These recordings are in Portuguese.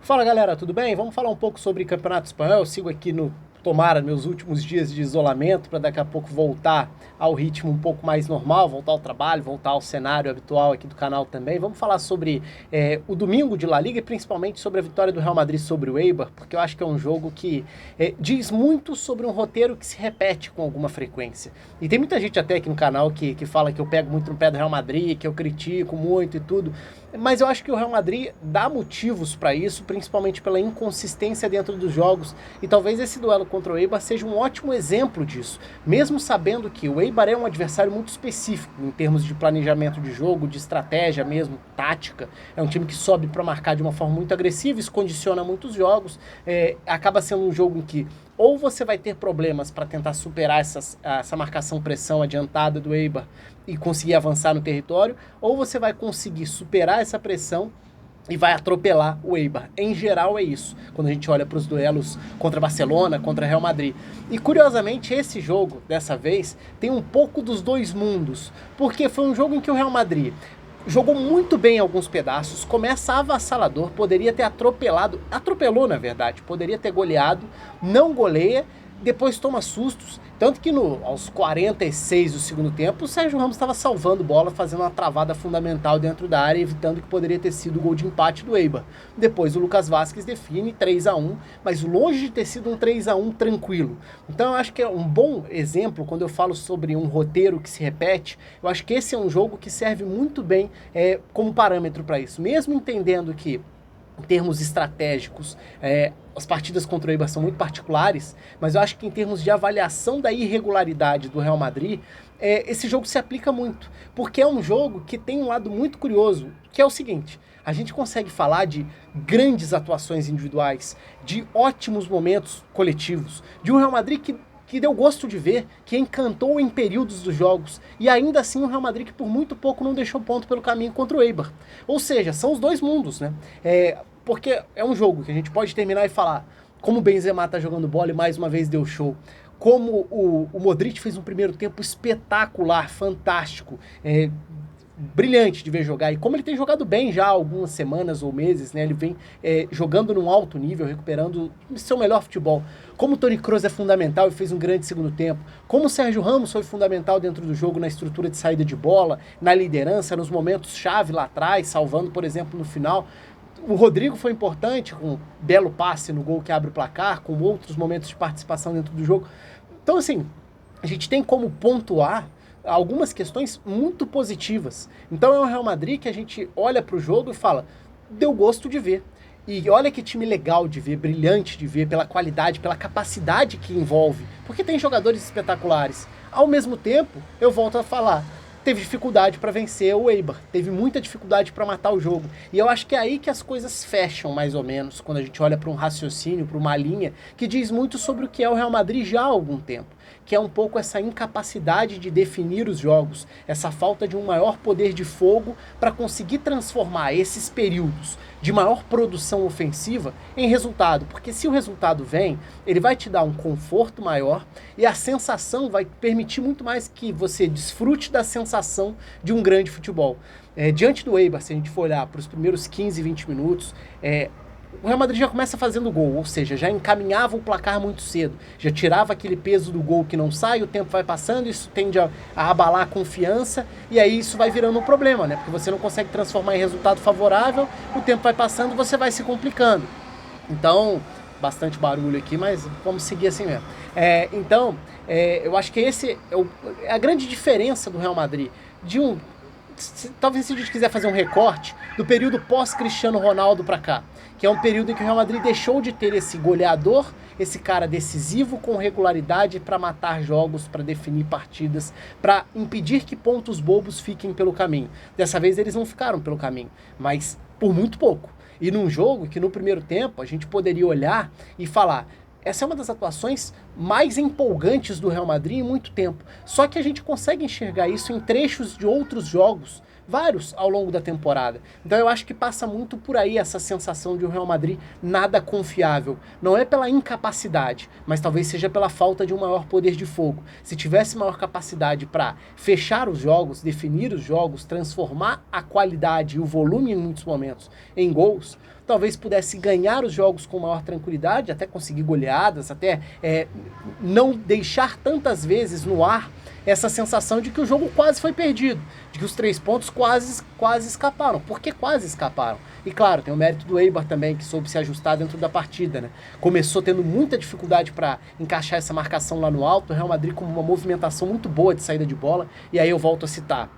Fala galera, tudo bem? Vamos falar um pouco sobre Campeonato Espanhol. Eu sigo aqui no Tomara, meus últimos dias de isolamento, para daqui a pouco voltar ao ritmo um pouco mais normal, voltar ao trabalho, voltar ao cenário habitual aqui do canal também. Vamos falar sobre o domingo de La Liga e principalmente sobre a vitória do Real Madrid sobre o Eibar, porque eu acho que é um jogo que diz muito sobre um roteiro que se repete com alguma frequência. E tem muita gente até aqui no canal que fala que eu pego muito no pé do Real Madrid, que eu critico muito e tudo. Mas eu acho que o Real Madrid dá motivos para isso, principalmente pela inconsistência dentro dos jogos. E talvez esse duelo contra o Eibar seja um ótimo exemplo disso. Mesmo sabendo que o Eibar é um adversário muito específico em termos de planejamento de jogo, de estratégia mesmo, tática. É um time que sobe para marcar de uma forma muito agressiva, isso condiciona muitos jogos. Acaba sendo um jogo em que ou você vai ter problemas para tentar superar essa marcação-pressão adiantada do Eibar e conseguir avançar no território, ou você vai conseguir superar essa pressão e vai atropelar o Eibar. Em geral é isso, quando a gente olha para os duelos contra Barcelona, contra Real Madrid. E curiosamente esse jogo, dessa vez, tem um pouco dos dois mundos, porque foi um jogo em que o Real Madrid jogou muito bem em alguns pedaços, começa avassalador, poderia ter atropelou na verdade, poderia ter goleado, não goleia, depois toma sustos, tanto que aos 46 do segundo tempo, o Sérgio Ramos estava salvando bola, fazendo uma travada fundamental dentro da área, evitando que poderia ter sido o gol de empate do Eibar. Depois o Lucas Vázquez define 3-1, mas longe de ter sido um 3-1 tranquilo. Então eu acho que é um bom exemplo, quando eu falo sobre um roteiro que se repete, eu acho que esse é um jogo que serve muito bem como parâmetro para isso. Mesmo entendendo que, em termos estratégicos, as partidas contra o Eibar são muito particulares, mas eu acho que em termos de avaliação da irregularidade do Real Madrid, esse jogo se aplica muito, porque é um jogo que tem um lado muito curioso, que é o seguinte: a gente consegue falar de grandes atuações individuais, de ótimos momentos coletivos, de um Real Madrid que deu gosto de ver, que encantou em períodos dos jogos, e ainda assim o Real Madrid que por muito pouco não deixou ponto pelo caminho contra o Eibar. Ou seja, são os dois mundos, né? Porque é um jogo que a gente pode terminar e falar como o Benzema tá jogando bola e mais uma vez deu show, como o Modric fez um primeiro tempo espetacular, fantástico, brilhante de ver jogar, e como ele tem jogado bem já há algumas semanas ou meses, né? Ele vem jogando num alto nível, recuperando seu melhor futebol. Como o Toni Kroos é fundamental e fez um grande segundo tempo. Como o Sérgio Ramos foi fundamental dentro do jogo na estrutura de saída de bola, na liderança, nos momentos-chave lá atrás, salvando, por exemplo, no final. O Rodrigo foi importante, com um belo passe no gol que abre o placar, com outros momentos de participação dentro do jogo. Então, assim, a gente tem como pontuar algumas questões muito positivas. Então é um Real Madrid que a gente olha para o jogo e fala, deu gosto de ver. E olha que time legal de ver, brilhante de ver, pela qualidade, pela capacidade que envolve. Porque tem jogadores espetaculares. Ao mesmo tempo, eu volto a falar, teve dificuldade para vencer o Eibar, teve muita dificuldade para matar o jogo. E eu acho que é aí que as coisas fecham, mais ou menos, quando a gente olha para um raciocínio, para uma linha, que diz muito sobre o que é o Real Madrid já há algum tempo, que é um pouco essa incapacidade de definir os jogos, essa falta de um maior poder de fogo para conseguir transformar esses períodos de maior produção ofensiva em resultado, porque se o resultado vem, ele vai te dar um conforto maior e a sensação vai permitir muito mais que você desfrute da sensação de um grande futebol. Diante do Eibar, se a gente for olhar para os primeiros 15, 20 minutos, o Real Madrid já começa fazendo gol, ou seja, já encaminhava o placar muito cedo, já tirava aquele peso do gol que não sai, o tempo vai passando, isso tende a abalar a confiança, e aí isso vai virando um problema, né? Porque você não consegue transformar em resultado favorável, o tempo vai passando, você vai se complicando. Então, bastante barulho aqui, mas vamos seguir assim mesmo. Eu acho que esse é a grande diferença do Real Madrid, talvez se a gente quiser fazer um recorte do período pós-Cristiano Ronaldo para cá, que é um período em que o Real Madrid deixou de ter esse goleador, esse cara decisivo com regularidade para matar jogos, para definir partidas, para impedir que pontos bobos fiquem pelo caminho. Dessa vez eles não ficaram pelo caminho, mas por muito pouco. E num jogo que no primeiro tempo a gente poderia olhar e falar, essa é uma das atuações mais empolgantes do Real Madrid em muito tempo. Só que a gente consegue enxergar isso em trechos de outros jogos vários ao longo da temporada. Então eu acho que passa muito por aí essa sensação de um Real Madrid nada confiável. Não é pela incapacidade, mas talvez seja pela falta de um maior poder de fogo. Se tivesse maior capacidade para fechar os jogos, definir os jogos, transformar a qualidade e o volume em muitos momentos em gols, talvez pudesse ganhar os jogos com maior tranquilidade, até conseguir goleadas, até não deixar tantas vezes no ar essa sensação de que o jogo quase foi perdido, de que os 3 pontos quase escaparam. Por que quase escaparam? E claro, tem o mérito do Eibar também, que soube se ajustar dentro da partida, né? Começou tendo muita dificuldade para encaixar essa marcação lá no alto, o Real Madrid com uma movimentação muito boa de saída de bola, e aí eu volto a citar.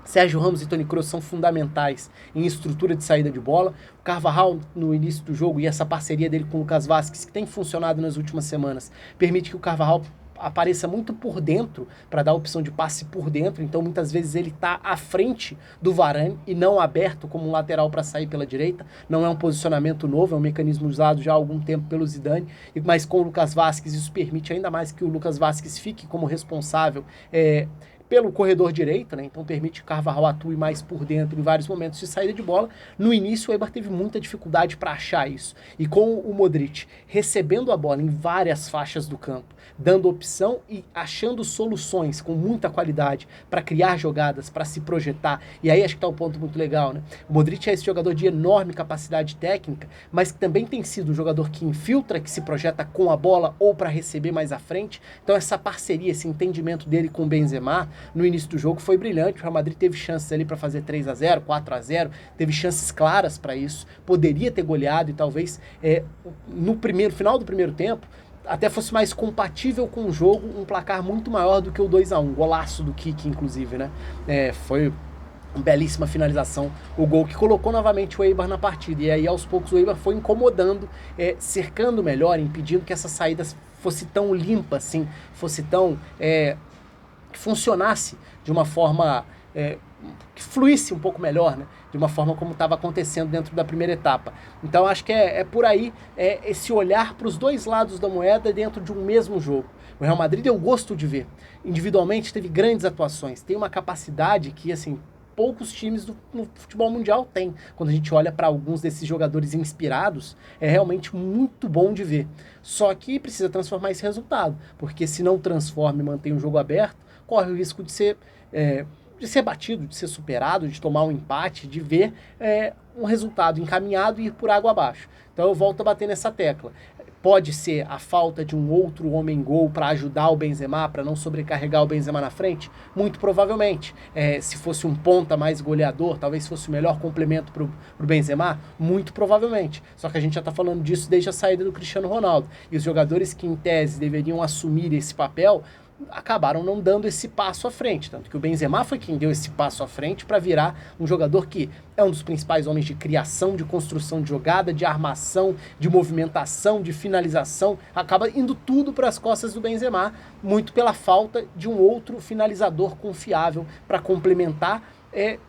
Sérgio Ramos e Toni Kroos são fundamentais em estrutura de saída de bola. O Carvajal, no início do jogo, e essa parceria dele com o Lucas Vázquez, que tem funcionado nas últimas semanas, permite que o Carvajal apareça muito por dentro, para dar a opção de passe por dentro. Então muitas vezes ele está à frente do Varane e não aberto como um lateral para sair pela direita. Não é um posicionamento novo, é um mecanismo usado já há algum tempo pelo Zidane, mas com o Lucas Vázquez isso permite ainda mais que o Lucas Vázquez fique como responsável pelo corredor direito, né? Então permite que o Carvajal atue mais por dentro em vários momentos de saída de bola. No início o Eibar teve muita dificuldade para achar isso, e com o Modric recebendo a bola em várias faixas do campo, dando opção e achando soluções com muita qualidade para criar jogadas, para se projetar, e aí acho que está um ponto muito legal, né? O Modric é esse jogador de enorme capacidade técnica, mas que também tem sido um jogador que infiltra, que se projeta com a bola ou para receber mais à frente. Então essa parceria, esse entendimento dele com o Benzema no início do jogo foi brilhante. O Real Madrid teve chances ali para fazer 3-0, 4-0, teve chances claras para isso, poderia ter goleado e talvez no final do primeiro tempo até fosse mais compatível com o jogo um placar muito maior do que o 2-1, golaço do Kiki inclusive, né? Foi uma belíssima finalização, o gol que colocou novamente o Eibar na partida, e aí aos poucos o Eibar foi incomodando, cercando melhor, impedindo que essa saída fosse tão limpa assim, fosse tão que funcionasse de uma forma que fluísse um pouco melhor, né? De uma forma como estava acontecendo dentro da primeira etapa. Então acho que é por aí, esse olhar para os dois lados da moeda dentro de um mesmo jogo. O Real Madrid deu gosto de ver. Individualmente teve grandes atuações, tem uma capacidade que assim poucos times no futebol mundial têm. Quando a gente olha para alguns desses jogadores inspirados, é realmente muito bom de ver. Só que precisa transformar esse resultado, porque se não transforma e mantém o jogo aberto, corre o risco de ser batido, de ser superado, de tomar um empate, de ver um resultado encaminhado e ir por água abaixo. Então eu volto a bater nessa tecla. Pode ser a falta de um outro homem-gol para ajudar o Benzema, para não sobrecarregar o Benzema na frente? Muito provavelmente. Se fosse um ponta mais goleador, talvez fosse o melhor complemento para o Benzema? Muito provavelmente. Só que a gente já está falando disso desde a saída do Cristiano Ronaldo. E os jogadores que, em tese, deveriam assumir esse papel acabaram não dando esse passo à frente, tanto que o Benzema foi quem deu esse passo à frente para virar um jogador que é um dos principais homens de criação, de construção de jogada, de armação, de movimentação, de finalização, acaba indo tudo para as costas do Benzema, muito pela falta de um outro finalizador confiável para complementar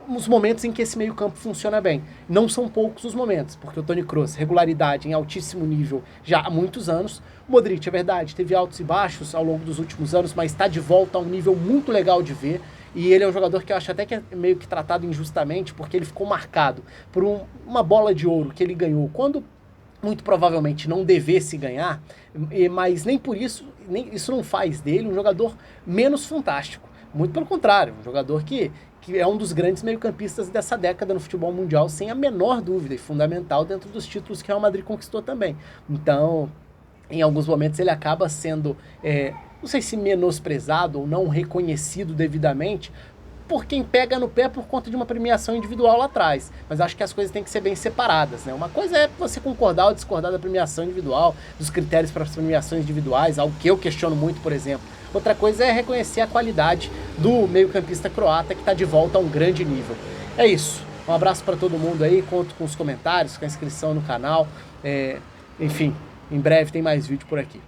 os momentos em que esse meio campo funciona bem. Não são poucos os momentos, porque o Toni Kroos, regularidade em altíssimo nível já há muitos anos. O Modric, é verdade, teve altos e baixos ao longo dos últimos anos, mas está de volta a um nível muito legal de ver. E ele é um jogador que eu acho até que é meio que tratado injustamente, porque ele ficou marcado por uma bola de ouro que ele ganhou, quando muito provavelmente não devesse ganhar, mas nem por isso, isso não faz dele um jogador menos fantástico. Muito pelo contrário, um jogador que é um dos grandes meio-campistas dessa década no futebol mundial, sem a menor dúvida, e fundamental dentro dos títulos que o Real Madrid conquistou também. Então, em alguns momentos ele acaba sendo, não sei se menosprezado ou não reconhecido devidamente, por quem pega no pé por conta de uma premiação individual lá atrás. Mas acho que as coisas têm que ser bem separadas, né? Uma coisa é você concordar ou discordar da premiação individual, dos critérios para as premiações individuais, algo que eu questiono muito, por exemplo. Outra coisa é reconhecer a qualidade do meio-campista croata, que está de volta a um grande nível. É isso. Um abraço para todo mundo aí, conto com os comentários, com a inscrição no canal. Enfim, em breve tem mais vídeo por aqui.